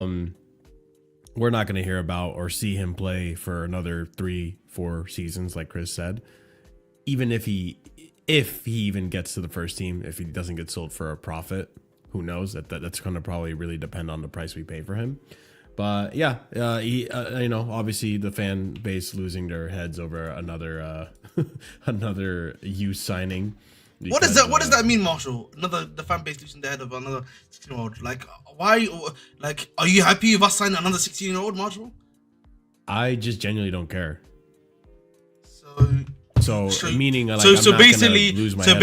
we're not going to hear about or see him play for another 3-4 seasons, like Chris said. Even if he even gets to the first team, if he doesn't get sold for a profit, who knows? That's going to probably really depend on the price we pay for him. But yeah, obviously the fan base losing their heads over another another youth signing. Because, what does that? What does that mean, Marshall? The fan base losing their head over another 16-year-old. Like, why? Like, are you happy with us signing another 16-year-old, Marshall? I just genuinely don't care. So meaning like so I'm basically not lose my so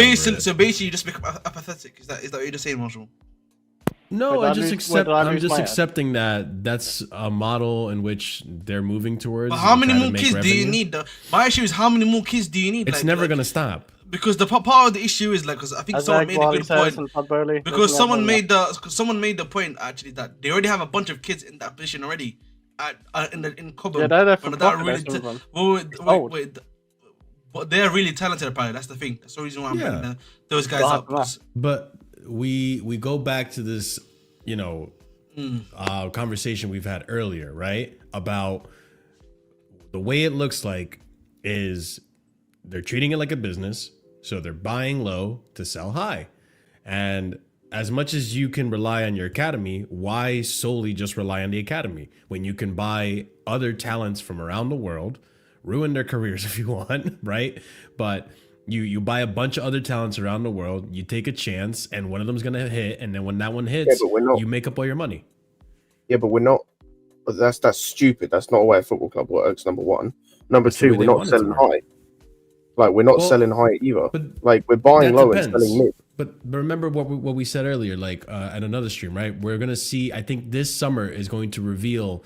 basically you just become apathetic. Is that what you're just saying, Marshall? No, I'm just accepting that that's a model in which they're moving towards. But how many more kids do you need? My issue is how many more kids do you need? It's never gonna stop. Because the part of the issue is like, because I think someone made a good point. Because someone made the point actually that they already have a bunch of kids in that position already, in Cobham. Yeah, they're really wait. But they're really talented, apparently. That's the thing. That's the reason why I'm bringing those guys up. But we go back to this, conversation we've had earlier, right? About the way it looks like is they're treating it like a business. So they're buying low to sell high. And as much as you can rely on your academy, why solely just rely on the academy when you can buy other talents from around the world, ruin their careers if you want, right? But you buy a bunch of other talents around the world, you take a chance, and one of them's gonna hit, and then when that one hits, you make up all your money. Yeah, but we're not. That's stupid. That's not the way a football club works. Number one. Number two, we're not selling high. Like, we're not selling high either. But like, we're buying low and selling mid. But remember what we said earlier, like at another stream, right? We're gonna see. I think this summer is going to reveal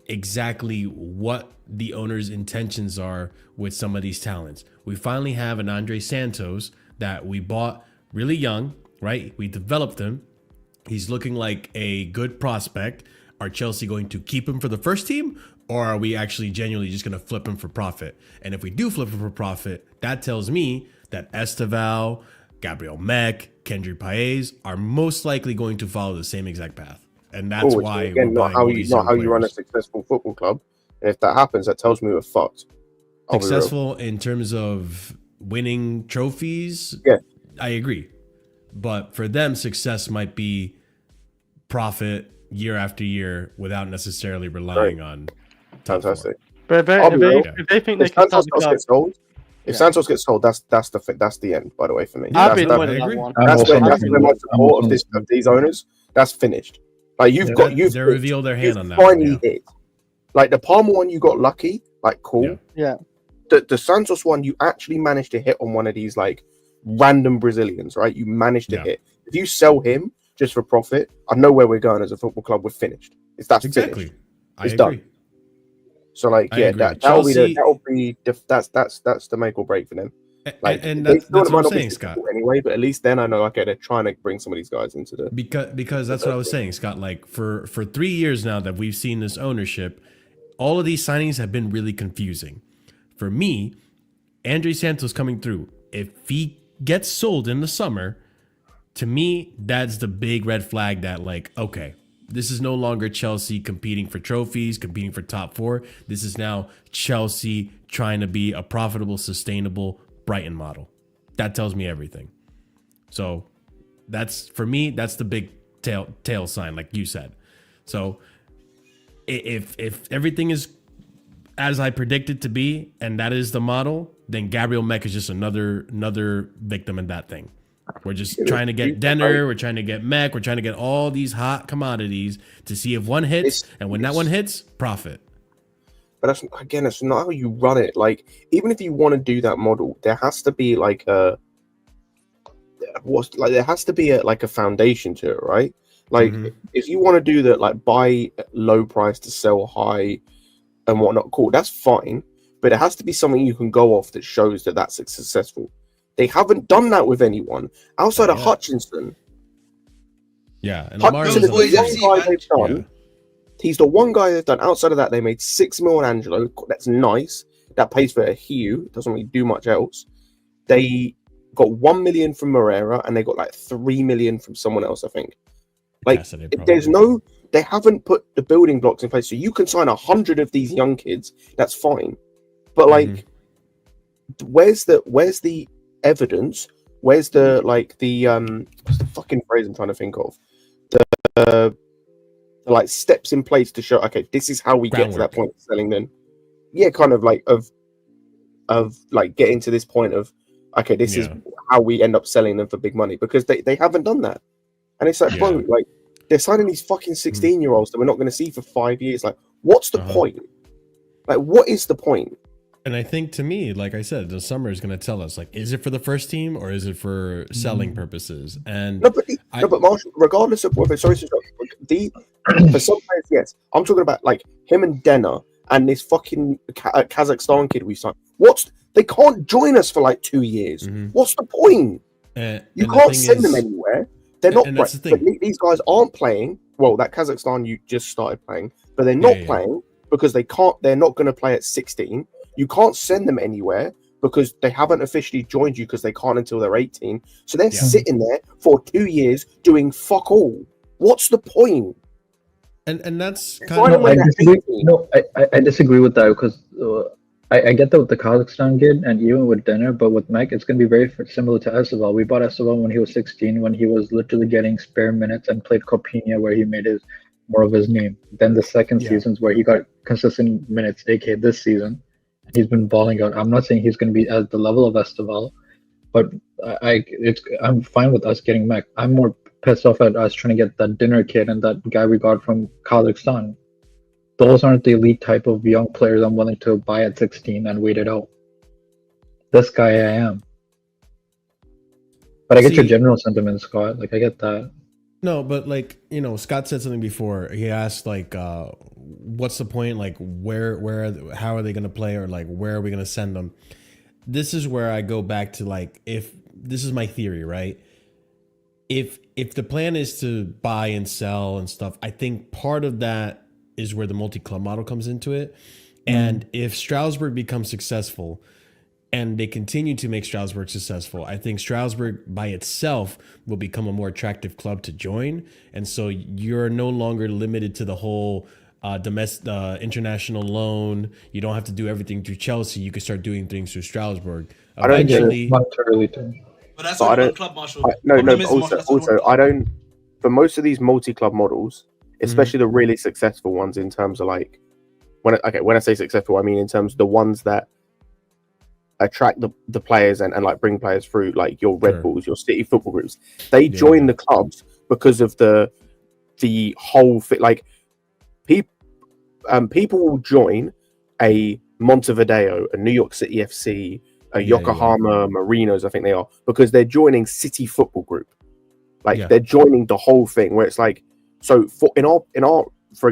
exactly what the owner's intentions are with some of these talents. We finally have an Andre Santos that we bought really young, right? We developed him. He's looking like a good prospect. Are Chelsea going to keep him for the first team, or are we actually genuinely just going to flip him for profit? And if we do flip him for profit, that tells me that Esteval, Gabriel Mek, Kendry Paez are most likely going to follow the same exact path. And that's why again, not how you run a successful football club. And if that happens, that tells me we're fucked. Successful in terms of winning trophies, yeah, I agree. But for them, success might be profit year after year without necessarily relying on. Fantastic. But if they think they can start the get sold, if Santos gets sold, that's the end. By the way, for me, I've been winning that one. That's where my support of these owners. That's finished. Like you've revealed their hand on that. Finally hit. Like the Palmer one, you got lucky. Like cool. Yeah. The Santos one, you actually managed to hit on one of these like random Brazilians, right? You managed to hit. If you sell him just for profit, I know where we're going as a football club. We're finished. That's finished. It's done. So like, that'll be that's the make or break for them. Like, and that's what I'm saying, Scott. Anyway, but at least then I know, okay, they're trying to bring some of these guys into the because that's what I was saying, Scott. Like for 3 years now that we've seen this ownership, all of these signings have been really confusing. For me, Andre Santos coming through, if he gets sold in the summer, to me, that's the big red flag that like, okay, this is no longer Chelsea competing for trophies, competing for top 4. This is now Chelsea trying to be a profitable, sustainable Brighton model. That tells me everything. So that's, for me, that's the big tail sign, like you said. So if everything is as I predicted to be, and that is the model, then Gabriel Mek is just another victim in that thing. We're just trying to get Denner, we're trying to get Mek, we're trying to get all these hot commodities to see if one hits, and when that one hits, profit. But that's not how you run it. Like, even if you want to do that model, there has to be like there has to be a foundation to it, right? Like, if you want to do that, like buy low price to sell high and whatnot, cool, that's fine. But it has to be something you can go off that shows that that's successful. They haven't done that with anyone outside of Hutchinson. Yeah, and Hutchinson is the one guy they've done. Yeah. He's the one guy they've done. Outside of that, they made 6 mil on Angelo. That's nice. That pays for a Hugh. Doesn't really do much else. They got 1 million from Morera, and they got like 3 million from someone else, I think. Like, there's no they haven't put the building blocks in place. So you can sign 100 of these young kids. That's fine. But like, where's the evidence? Where's the what's the fucking phrase I'm trying to think of? The like steps in place to show, okay, this is how we get to that point of selling them. Yeah, kind of like of like getting to this point of, okay, this is how we end up selling them for big money, because they haven't done that. And it's like, bro, like they're signing these fucking 16-year-olds that we're not going to see for 5 years. Like, what's the point? Like, what is the point? And I think, to me, like I said, the summer is going to tell us, like, is it for the first team or is it for selling purposes? And but Marshall, regardless of whether, for some players, yes, I'm talking about like him and Denner and this fucking Kazakhstan kid we signed. They can't join us for like 2 years. What's the point? You can't send them anywhere. They're not. Right, but these guys aren't playing. Well, that Kazakhstan you just started playing, but they're not playing because they can't. They're not going to play at 16. You can't send them anywhere because they haven't officially joined you, because they can't until they're 18. So they're sitting there for 2 years doing fuck all. What's the point? And that's kind of. I disagree with that, because I get that with the Kazakhstan kid and even with Denner, but with Mike, it's going to be very similar to Esteval. We bought Esteval when he was 16, when he was literally getting spare minutes and played Copinha, where he made more of his name. Then the second seasons where he got consistent minutes, aka this season. He's been balling out. I'm not saying he's going to be at the level of Esteval, but I'm fine with us getting Mac. I'm more pissed off at us trying to get that Dinner kid and that guy we got from Kazakhstan. Those aren't the elite type of young players I'm willing to buy at 16 and wait it out. This guy I am. But I get your general sentiment, Scott. Like, I get that. No, but like, you know, Scott said something before. He asked like, what's the point? Like, how are they going to play, or like, where are we going to send them? This is where I go back to, like, if this is my theory, right? If the plan is to buy and sell and stuff, I think part of that is where the multi-club model comes into it. And if Strasbourg becomes successful and they continue to make Strasbourg successful, I think Strasbourg by itself will become a more attractive club to join. And so you're no longer limited to the whole domestic international loan. You don't have to do everything through Chelsea. You can start doing things through Strasbourg. Eventually, but that's a club, Marshall. Also, I don't. For most of these multi-club models, especially the really successful ones, in terms of like, when I say successful, I mean in terms of the ones that attract the players and like bring players through, like your Red Bulls, your City football groups. They join the clubs because of the whole fit. Like, people will join a Montevideo, a New York City FC, a Yokohama Marinos, I think they are, because they're joining City football group. Like they're joining the whole thing, where it's like, so for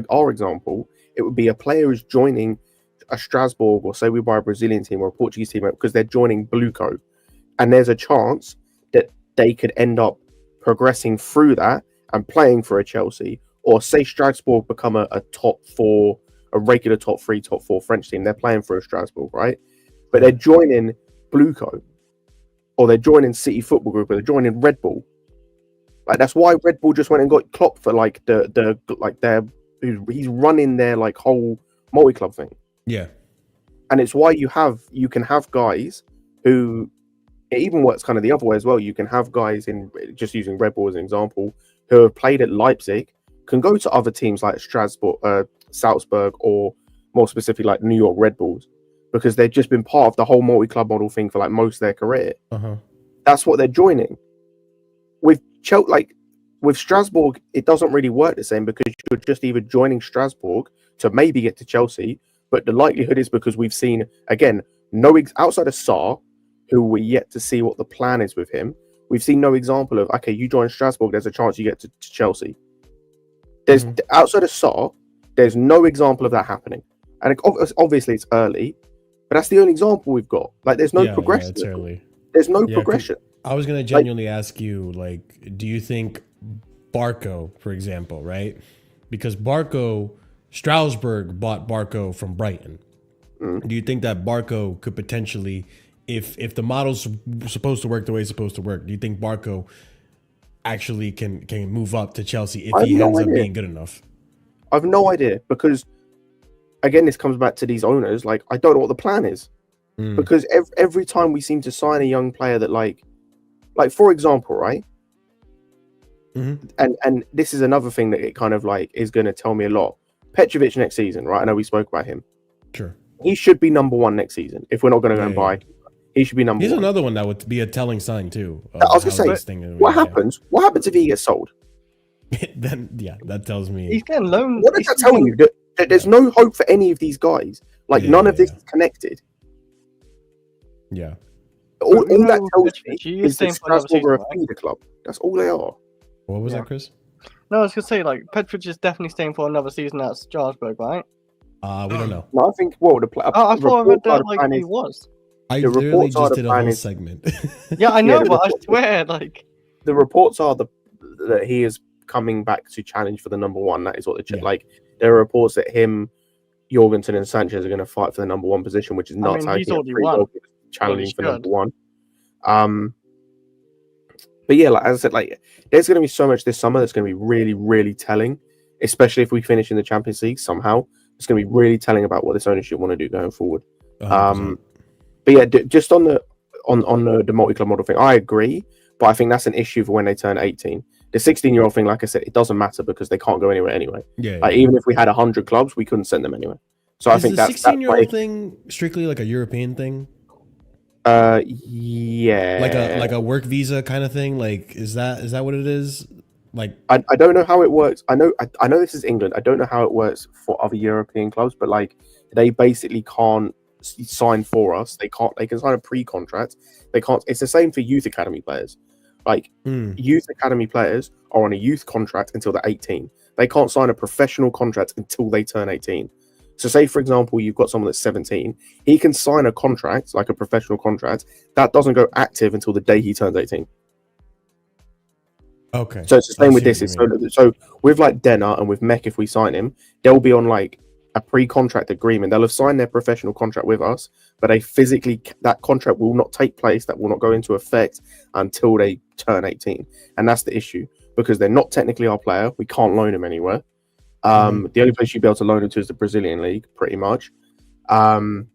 our example, it would be a player who's joining a Strasbourg, or say we buy a Brazilian team or a Portuguese team, because they're joining Blueco, and there's a chance that they could end up progressing through that and playing for a Chelsea, or say Strasbourg become a top four, a regular top 3, top 4 French team. They're playing for a Strasbourg, right? But they're joining Blueco, or they're joining City Football Group, or they're joining Red Bull. Like, that's why Red Bull just went and got Klopp for like he's running their like whole multi-club thing. Yeah. And it's why you can have guys who, it even works kind of the other way as well. You can have guys, in just using Red Bull as an example, who have played at Leipzig, can go to other teams like Strasbourg, Salzburg, or more specifically like New York Red Bulls, because they've just been part of the whole multi-club model thing for like most of their career. That's what they're joining. With Strasbourg, it doesn't really work the same, because you're just either joining Strasbourg to maybe get to Chelsea, but the likelihood is, because we've seen, again, outside of Sarr, who we're yet to see what the plan is with him, we've seen no example of, okay, you join Strasbourg, there's a chance you get to Chelsea. There's outside of Sarr, there's no example of that happening. And obviously it's early, but that's the only example we've got. Like, there's no progression. It's early. There's no progression. I was going to genuinely ask you, like, do you think Barco, for example, right? Because Strasbourg bought Barco from Brighton. Do you think that Barco could potentially, if the model's supposed to work the way it's supposed to work, do you think Barco actually can move up to Chelsea if he ends up being good enough? I've no idea because, again, this comes back to these owners. Like, I don't know what the plan is because every time we seem to sign a young player that, like for example, right? And this is another thing that it kind of like is going to tell me a lot. Petrovic next season, right? I know we spoke about him. Sure. He should be number one next season. If we're not going to go and buy, he should be number one. He's another one that would be a telling sign too. I was going to say, what happens? What happens if he gets sold? Then that tells me he's getting loaned. What does that tell you? That there's no hope for any of these guys. Like none of this is connected. Yeah. All that tells me is that Strasbourg are a feeder club. That's all they are. What was that, Chris? No, I was gonna say like Petrovic is definitely staying for another season at Strasbourg, right? We don't know. No, I think I thought I read that like he was. I literally just did a whole segment. Yeah, I know, but I swear, like the reports are that he is coming back to challenge for the number one. That is what like. There are reports that him, Jorgensen, and Sanchez are going to fight for the number one position, which is nuts. He's already won. Challenging for number one. But yeah, like as I said, like there's going to be so much this summer that's going to be really, really telling, especially if we finish in the Champions League somehow. It's going to be really telling about what this ownership want to do going forward. 100%. But yeah, just on the multi-club model thing, I agree, but I think that's an issue for when they turn 18. The 16-year-old thing, like I said, it doesn't matter because they can't go anywhere anyway. Like even if we had 100 clubs, we couldn't send them anywhere. So I think that's the 16-year-old thing strictly like a European thing. Yeah, like a work visa kind of thing. Like, is that what it is? Like, I don't know how it works. I know this is England. I don't know how it works for other European clubs, but like they basically can't sign for us. They can sign a pre-contract. They can't. It's the same for youth academy players. Like youth academy players are on a youth contract until they're 18. They can't sign a professional contract until they turn 18. So say, for example, you've got someone that's 17. He can sign a contract, like a professional contract, that doesn't go active until the day he turns 18. Okay. So it's the same with this. So with like Denner and with Mech, if we sign him, they'll be on like a pre-contract agreement. They'll have signed their professional contract with us, but that contract will not take place. That will not go into effect until they turn 18. And that's the issue because they're not technically our player. We can't loan them anywhere. The only place you'd be able to loan them to is the Brazilian league, pretty much. And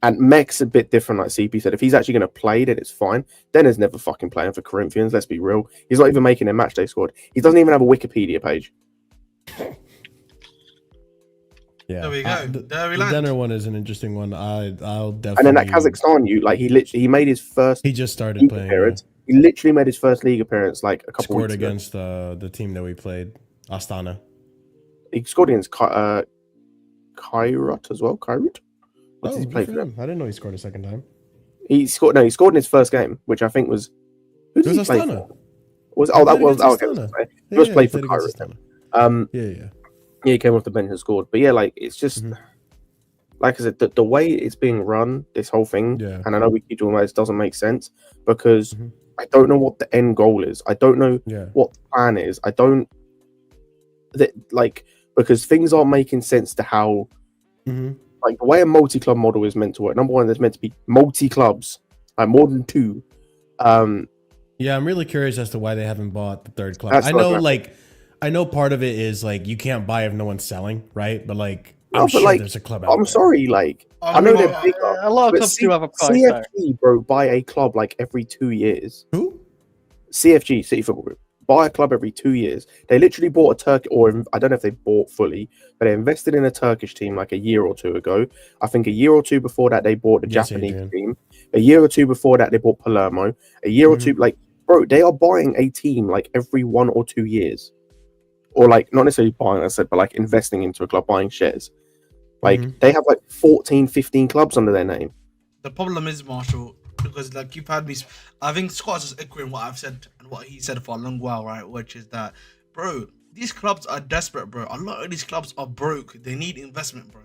Mech's a bit different, like CP said. If he's actually going to play, then it's fine. Denner's never fucking playing for Corinthians, let's be real. He's not even making a matchday squad. He doesn't even have a Wikipedia page. Yeah, there we go. The Denner one is an interesting one. I'll definitely. And then that Kazakhstan, he made his first. He just started playing. Appearance. He literally made his first league appearance like a couple weeks ago. Against the team that we played, Astana. He scored against Kairat as well. Kairat. What did he play for him? I didn't know he scored a second time. He scored in his first game, which I think was. Who did he play for? He was played for Kairat. Yeah, he came off the bench and scored. But yeah, like it's just like I said, the way it's being run, this whole thing, and I know we keep talking about this, doesn't make sense because I don't know what the end goal is. I don't know what the plan is. I don't because things aren't making sense to how like the way a multi-club model is meant to work. Number one, there's meant to be multi-clubs, like more than two. Yeah, I'm really curious as to why they haven't bought the third club. I know part of it is like you can't buy if no one's selling, right? But like, I'm sure there's a club out there. Sorry, like I know they're bigger. A lot of clubs do have a price. CFG, bro, buy a club like every 2 years. Who? CFG, City Football Group, buy a club every 2 years. They literally bought a Turkish, or I don't know if they bought fully, but they invested in a Turkish team like a year or two ago. I think a year or two before that they bought the Japanese team. A year or two before that they bought Palermo. A year or two, like bro, they are buying a team like every 1 or 2 years. Or like not necessarily buying, I said, but like investing into a club, buying shares. Like they have like 14, 15 clubs under their name. The problem is, Marshall, because like you've had me, I think Scott's just echoing what I've said and what he said for a long while, right? Which is that, bro, these clubs are desperate, bro. A lot of these clubs are broke. They need investment, bro.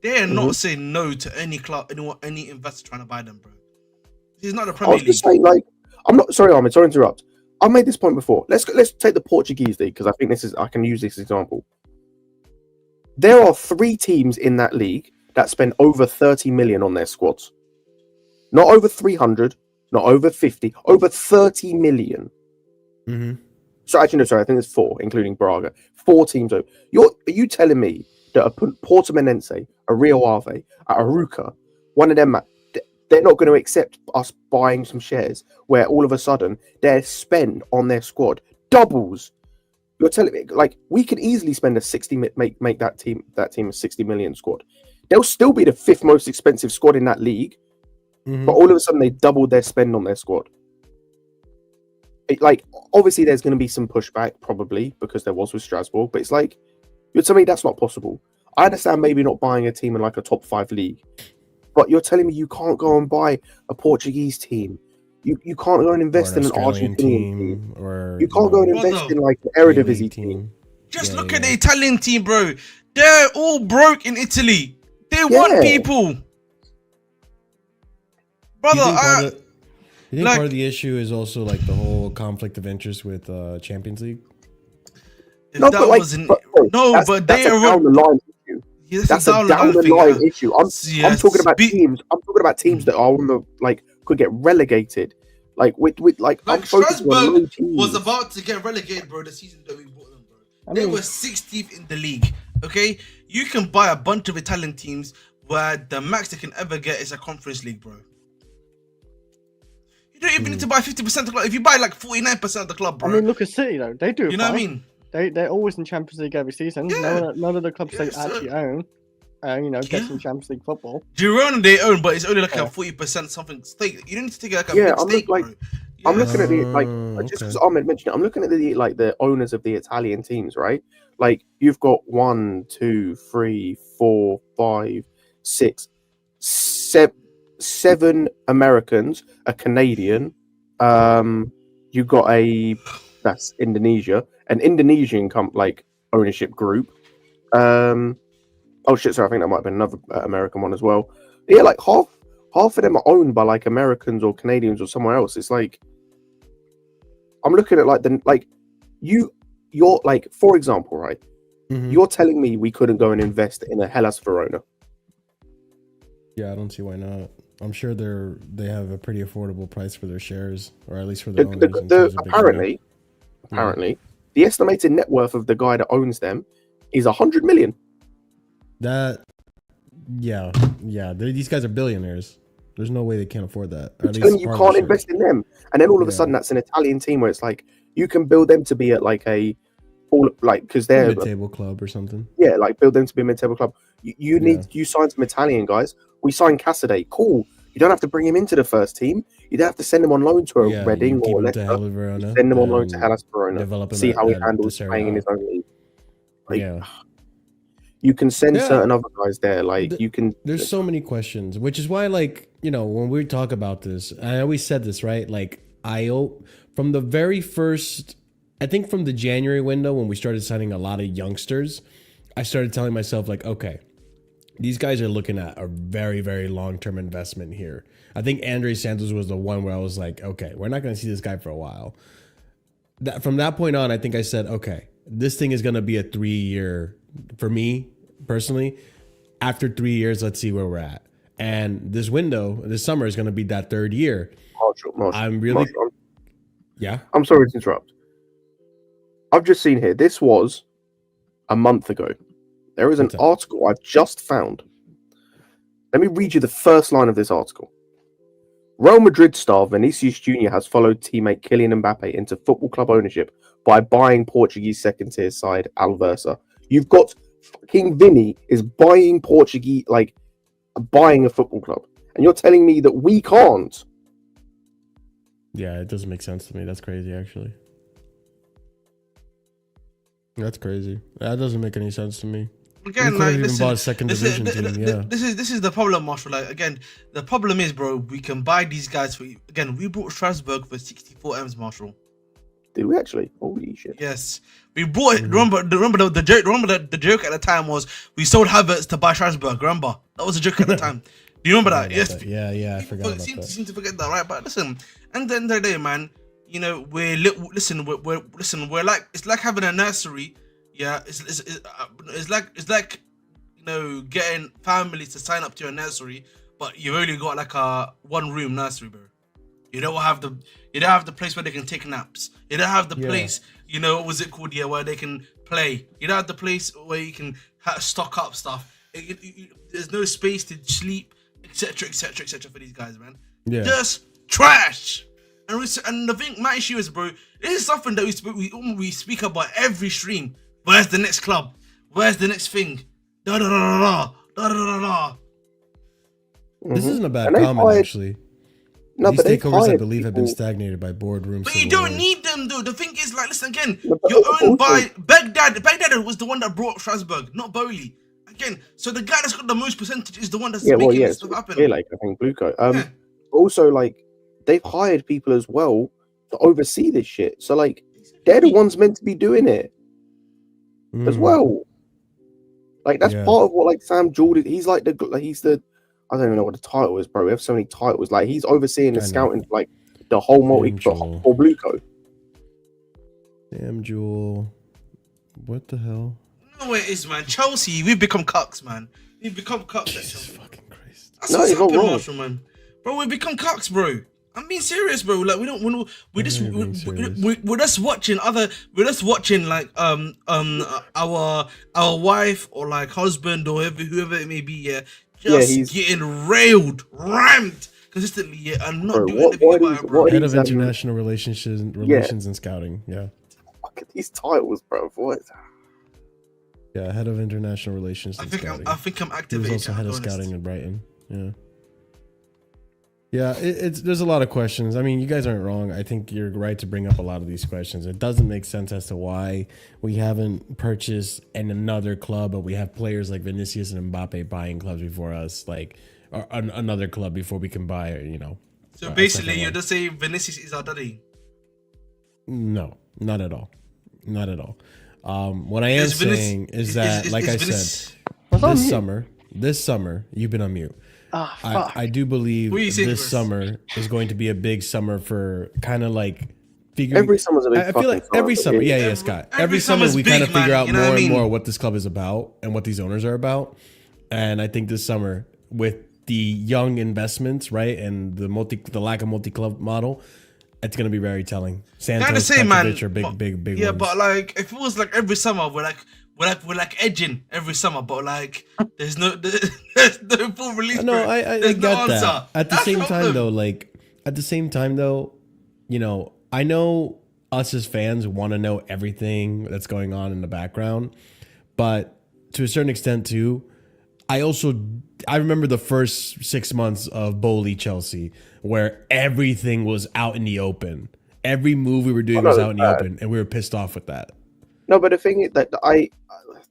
They are not saying no to any club, any investor trying to buy them, bro. This is not the Premier League. Like, I'm not sorry, Ahmed. Sorry to interrupt. I made this point before. Let's take the Portuguese league because I think I can use this example. There are 3 teams in that league that spend over 30 million on their squads. Not over 300, not over 50, over 30 million. So actually, no, sorry, I think there's 4, including Braga. 4 teams. Are you telling me that a Portimonense, a Rio Ave, a Aruca, one of them, they're not going to accept us buying some shares where all of a sudden their spend on their squad doubles? You're telling me, like, we could easily spend a 60 make that team a 60 million squad. They'll still be the 5th most expensive squad in that league, but all of a sudden they doubled their spend on their squad. Like, obviously there's going to be some pushback probably because there was with Strasbourg, but it's like, you're telling me that's not possible. I understand maybe not buying a team in like a top 5 league, but you're telling me you can't go and buy a Portuguese team. You can't go and invest in an Argentinian team, or you can't go and invest in like an Eredivisie team. Just look at the Italian team, bro. They're all broke in Italy. They want people, brother. You think part of the issue is also like the whole conflict of interest with Champions League? No, but they are down the line issue. Yeah, that's a down the line issue. I'm talking about teams. I'm talking about teams that are on the like could get relegated. Like with like I'm focusing on low teams. Was about to get relegated, bro. The season that we bought them, bro. They were 16th in the league. Okay, you can buy a bunch of Italian teams where the max they can ever get is a Conference League, bro. You don't even need to buy 50% of the club. If you buy like 49% of the club, bro. I mean, look at City though. They do. You know what I mean? They're always in Champions League every season. Yeah. None of the clubs they actually own, get some Champions League football. Girona they own, but it's only like a 40% something stake. You don't need to take like a big stake, bro. I'm looking at the just because Ahmed mentioned it. I'm looking at the owners of the Italian teams, right? Like you've got 1, 2, 3, 4, 5, 6, 7 Americans, a Canadian. You got that's Indonesia, an Indonesian ownership group. Oh shit, sorry, I think that might have been another American one as well. Yeah, like half of them are owned by like Americans or Canadians or somewhere else. It's like I'm looking at you're like, for example, right? You're telling me we couldn't go and invest in a Hellas Verona. Yeah, I don't see why not. I'm sure they have a pretty affordable price for their shares, or at least for their owners. Apparently, the estimated net worth of the guy that owns them is 100 million. These guys are billionaires. There's no way they can't afford that. At least you can't invest in them, and then all of a sudden, that's an Italian team where it's like you can build them to be at like because they're mid-table club or something. Yeah, like build them to be a mid-table club. You sign some Italian guys. We signed Casadei. Cool. You don't have to bring him into the first team. You don't have to send him on loan to a Reading or Leicester. Send him on loan to Hellas Verona. See how he handles playing in his own league. You can send certain other guys there. There's so many questions, which is why, when we talk about this, I always said this, right? Like, from the very first, I think from the January window when we started signing a lot of youngsters, I started telling myself, like, okay, these guys are looking at a very, very long-term investment here. I think Andrés Santos was the one where I was like, okay, we're not going to see this guy for a while. From that point on, I think I said, okay, this thing is going to be a 3-year, for me personally. After 3 years, let's see where we're at. And this summer is going to be that 3rd year. Marshall, I'm sorry to interrupt. I've just seen here, this was a month ago. There is an article I've just found. Let me read you the first line of this article. Real Madrid star Vinicius Jr. has followed teammate Kylian Mbappe into football club ownership by buying Portuguese second-tier side Alversa. You've got fucking Vinny is buying buying a football club. And you're telling me that we can't? Yeah, it doesn't make sense to me. That's crazy, actually. That's crazy. That doesn't make any sense to me. Again, bought a second division team. This is the problem, Marshall. Like, again, the problem is, bro, we can buy these guys for. Again, we bought Strasbourg for 64 M's, Marshall. Did we actually? Holy shit! Yes, we bought it. Remember the joke. Remember the joke at the time was we sold Havertz to buy Strasbourg. Remember that was a joke at the time. Do you remember that? Yes. Yeah, I forgot about that. Seem to forget that, right? But listen, and then the day, man. We're like, it's like having a nursery. Yeah, it's like getting families to sign up to your nursery, but you've only got like a 1-room nursery, bro. You don't have the place where they can take naps. You don't have the Yeah. place, what was it called? Yeah, where they can play. You don't have the place where you can stock up stuff. There's no space to sleep, etc., etc., etc. for these guys, man. Yeah. Just trash. And the thing, my issue is, bro, this is something that we speak about every stream. Where's the next club? Where's the next thing? Da da da da da da da da. This isn't a bad And they comment, hired- actually. No, These but they takeovers, I hired believe, have been people- stagnated by boardrooms. But you don't need them, though. The thing is, like, listen again. No, but You're owned also- by Baghdad. Baghdad was the one that brought Strasbourg, not Bowley. Again, so the guy that's got the most percentage is the one that's making this stuff happen. Clear Lake, I think Bluecoat. Yeah. Also, like, they've hired people as well to oversee this shit. So, like, they're the ones meant to be doing it as well. Like, that's Yeah. part of what, like, Sam Jordan. He's like the. I don't even know what the title is, bro. We have so many titles. Like, he's overseeing the I know. scouting, like the whole multi Angel. the whole Bluecoat. Damn, Jewel. What the hell? No, it is, man. Chelsea, we've become cucks, man. We've become cucks at Jesus Chelsea. fucking Christ. That's No, what's you're not happened, wrong. Marshall, man. Bro, we've become cucks, bro. I'm being serious, bro. Like we're just watching like our wife or like husband or whoever it may be, yeah, just he's- getting rammed consistently, yeah, and not Bro, doing what- anything what about is- it, bro. what Head is of that- international relations and scouting. Yeah. Look at these titles, bro. What? Yeah, head of international relations I and think scouting. I'm He was activated. also head of to be honest. scouting in Brighton. Yeah. Yeah, there's a lot of questions. I mean, you guys aren't wrong. I think you're right to bring up a lot of these questions. It doesn't make sense as to why we haven't purchased another club, but we have players like Vinicius and Mbappe buying clubs before us, like or another club before we can buy, So a basically, second you're one. just saying Vinicius is our daddy. No, not at all. Not at all. What I am Is Vinic- saying is that, like I Vinic- said, What's on this mute? summer, you've been on mute. Ah, fuck. I do believe What are you saying, this Chris? summer is going to be a big summer for kind of like figuring. Every summer's a big. I feel fucking like every summer, yeah, Every- Scott. every Every summer summer's we kind of big, man, figure out you know more what I and mean? more what this club is about and what these owners are about. And I think this summer, with the young investments, right, and the lack of multi-club model, it's going to be very telling. Gotta Santos, say, man. Petrovic are big Yeah, ones. but like if it was like every summer, we're like edging every summer, but like there's no full release. No, bro. I There's get no that. answer. At the That's same the time, problem. though, I know us as fans want to know everything that's going on in the background, but to a certain extent too, I remember the first 6 months of Bowley Chelsea where everything was out in the open. Every move we were doing was out in the open, and we were pissed off with that. No, but the thing is that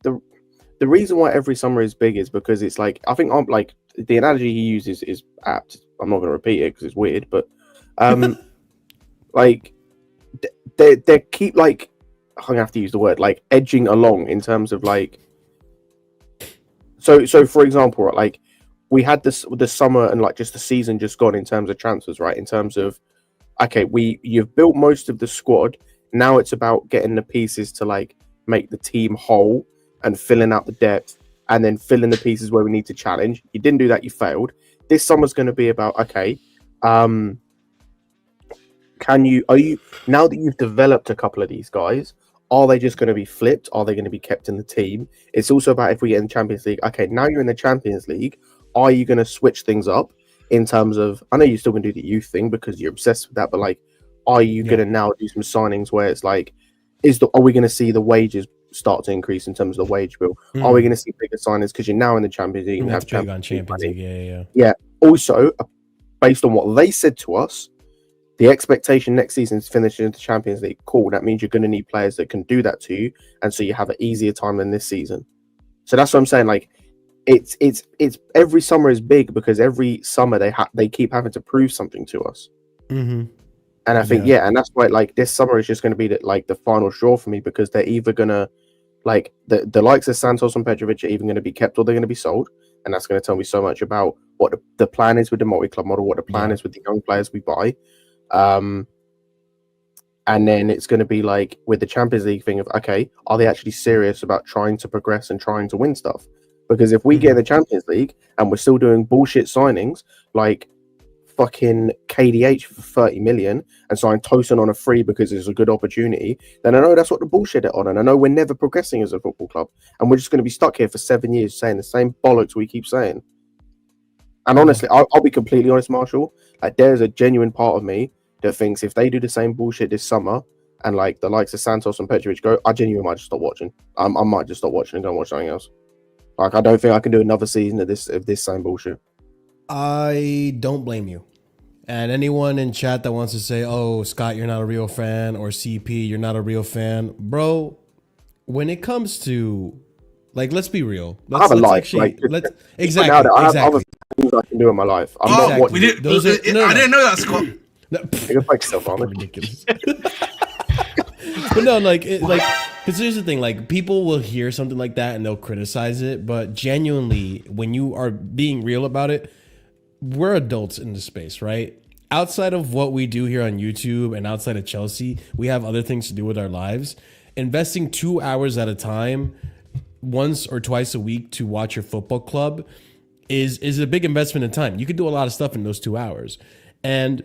the reason why every summer is big is because it's like I think like the analogy he uses is apt. I'm not going to repeat it because it's weird, but like they keep like I'm gonna have to use the word like edging along in terms of like so for example, right, like we had this summer and like just the season just gone in terms of transfers, right? In terms of okay, you've built most of the squad. Now it's about getting the pieces to like make the team whole and filling out the depth and then filling the pieces where we need to challenge. You didn't do that, you failed. This summer's going to be about okay, are you now that you've developed a couple of these guys, are they just going to be flipped? Are they going to be kept in the team? It's also about if we get in the Champions League. Okay, now you're in the Champions League. Are you going to switch things up in terms of? I know you're still going to do the youth thing because you're obsessed with that, but like, are you going to now do some signings where it's like, are we going to see the wages start to increase in terms of the wage bill? Are we going to see bigger signings because you're now in the Champions League? You And have have big on Champions money? League, yeah. Also, based on what they said to us, the expectation next season is finishing in the Champions League. Cool. That means you're going to need players that can do that to you, and so you have an easier time than this season. So that's what I'm saying. Like, it's every summer is big because every summer they keep having to prove something to us. Mm-hmm. And I think and that's why like this summer is just going to be the final straw for me because they're either gonna like the likes of Santos and Petrovic are even going to be kept or they're going to be sold, and that's going to tell me so much about what the plan is with the multi-club model, what the plan is with the young players we buy. And then it's going to be like with the Champions League thing of, okay, are they actually serious about trying to progress and trying to win stuff? Because if we get in the Champions League and we're still doing bullshit signings, like fucking KDH for 30 million and sign Tosin on a free because it's a good opportunity, then I know that's what the bullshit are on, and I know we're never progressing as a football club, and we're just going to be stuck here for 7 years saying the same bollocks we keep saying. And honestly, I'll be completely honest, Marshall. Like, there's a genuine part of me that thinks if they do the same bullshit this summer, and like the likes of Santos and Petrovic go, I genuinely might just stop watching. I might just stop watching and go and watch something else. Like, I don't think I can do another season of this same bullshit. I don't blame you. And anyone in chat that wants to say, "Oh, Scott, you're not a real fan," or "CP, you're not a real fan," bro. When it comes to, like, let's be real. I have a life. Exactly. I have other things I can do in my life. I'm not watching. I didn't know that, Scott. You can yourself on ridiculous. But no, because here's the thing, like, people will hear something like that and they'll criticize it, but genuinely, when you are being real about it, we're adults in the space, right? Outside of what we do here on YouTube and outside of Chelsea, we have other things to do with our lives. Investing 2 hours at a time, once or twice a week, to watch your football club is a big investment in time. You can do a lot of stuff in those 2 hours. And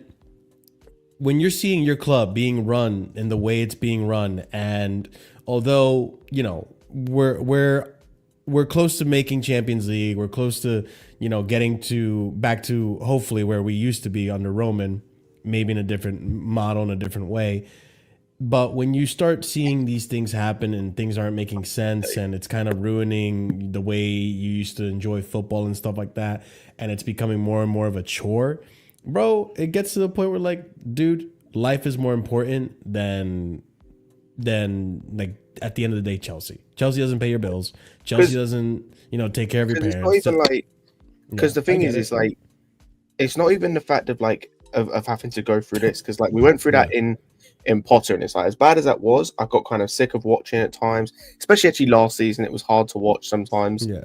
when you're seeing your club being run in the way it's being run, and although, you know, we're close to making Champions League, we're close to, you know, getting back to hopefully where we used to be under Roman, maybe in a different model, in a different way. But when you start seeing these things happen and things aren't making sense, and it's kind of ruining the way you used to enjoy football and stuff like that, and it's becoming more and more of a chore, bro, it gets to the point where, like, dude, life is more important than like, at the end of the day, Chelsea doesn't pay your bills. Chelsea doesn't, you know, take care of your parents. It's not even like, because the thing is like, it's not even the fact of like of having to go through this, because like we went through that in Potter, and it's like, as bad as that was, I got kind of sick of watching at times, especially actually last season. It was hard to watch sometimes. Yeah.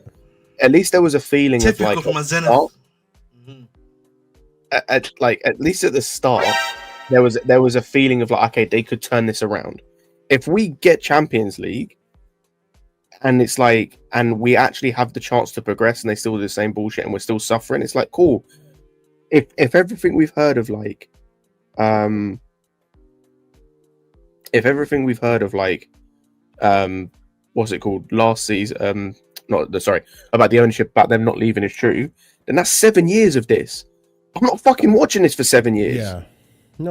At least there was a feeling Typical of like from a Zenith. at least at the start, there was a feeling of like, okay, they could turn this around. If we get Champions League, and it's like, and we actually have the chance to progress, and they still do the same bullshit, and we're still suffering, it's like, cool. If everything we've heard of like, what's it called, last season, about the ownership, about them not leaving is true, then that's 7 years of this. I'm not fucking watching this for 7 years. Yeah.